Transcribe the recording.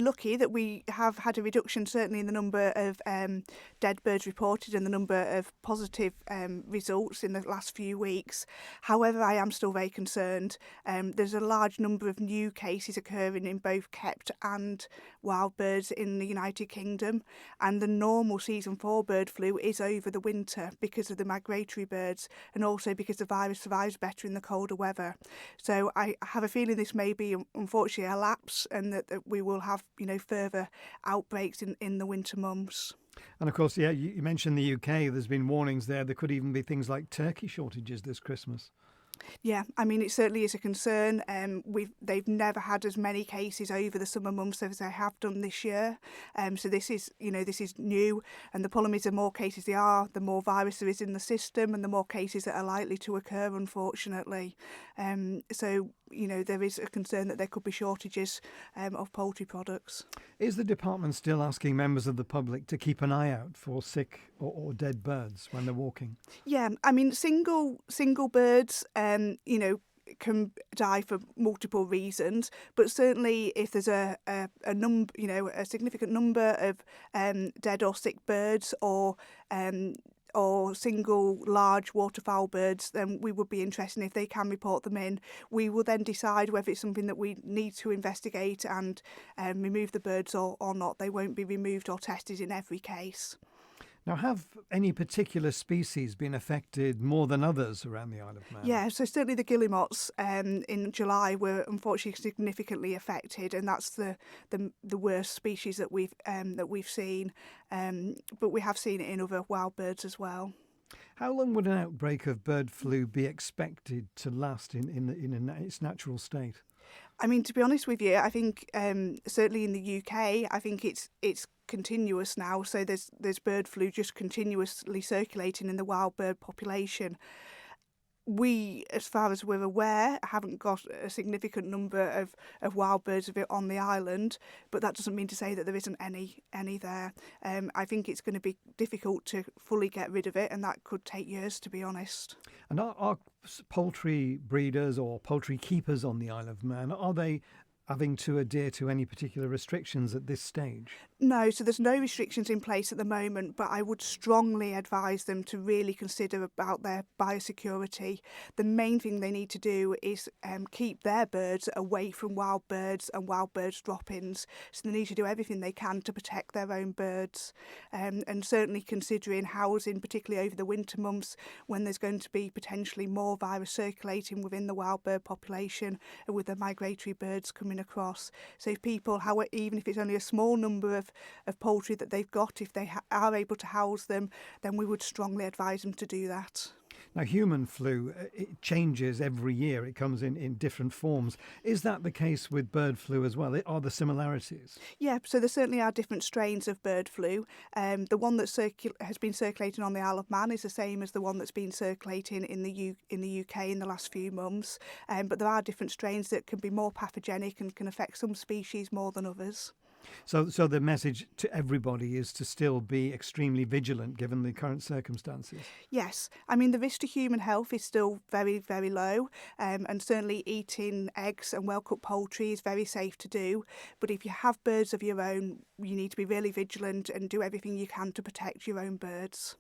lucky that we have had a reduction, certainly in the number of dead birds reported and the number of positive results in the last few weeks. However, I am still very concerned. There's a large number of new cases occurring in both kept and wild birds in the United Kingdom, and the normal season 4 bird flu is over the winter because of the migratory birds and also because the virus survives better in the colder weather. So I have a feeling this may be, unfortunately, a lapse, and that we will have, further outbreaks in the winter months. And of course, you mentioned the UK. There's been warnings there. There could even be things like turkey shortages this Christmas. Yeah, I mean, it certainly is a concern. They've never had as many cases over the summer months as they have done this year. So this is new. And the problem is, the more cases there are, the more virus there is in the system, and the more cases that are likely to occur, unfortunately. So there is a concern that there could be shortages of poultry products. Is the department still asking members of the public to keep an eye out for sick or dead birds when they're walking? Yeah, I mean, single birds, can die for multiple reasons, but certainly if there's a significant number of dead or sick birds or single large waterfowl birds, then we would be interested. If they can report them in, we will then decide whether it's something that we need to investigate and remove the birds or not. They won't be removed or tested in every case. Now, have any particular species been affected more than others around the Isle of Man? Yeah, so certainly the guillemots in July were unfortunately significantly affected, and that's the worst species that we've seen. But we have seen it in other wild birds as well. How long would an outbreak of bird flu be expected to last in its natural state? I mean, to be honest with you, I think certainly in the UK, I think it's continuous now. So there's bird flu just continuously circulating in the wild bird population. We, as far as we're aware, haven't got a significant number of wild birds of it on the island, but that doesn't mean to say that there isn't any there. I think it's going to be difficult to fully get rid of it, and that could take years, to be honest. And are poultry breeders or poultry keepers on the Isle of Man, are they having to adhere to any particular restrictions at this stage? No, so there's no restrictions in place at the moment, but I would strongly advise them to really consider about their biosecurity. The main thing they need to do is keep their birds away from wild birds and wild birds drop-ins. So they need to do everything they can to protect their own birds. And certainly considering housing, particularly over the winter months when there's going to be potentially more virus circulating within the wild bird population and with the migratory birds coming across. So if people, even if it's only a small number of poultry that they've got, if they are able to house them, then we would strongly advise them to do that. Now, human flu, it changes every year. It comes in different forms. Is that the case with bird flu as well? Are there similarities? Yeah, so there certainly are different strains of bird flu. The one that has been circulating on the Isle of Man is the same as the one that's been circulating in the UK in the last few months. But there are different strains that can be more pathogenic and can affect some species more than others. So the message to everybody is to still be extremely vigilant given the current circumstances? Yes. I mean, the risk to human health is still very, very low, and certainly eating eggs and well-cooked poultry is very safe to do. But if you have birds of your own, you need to be really vigilant and do everything you can to protect your own birds.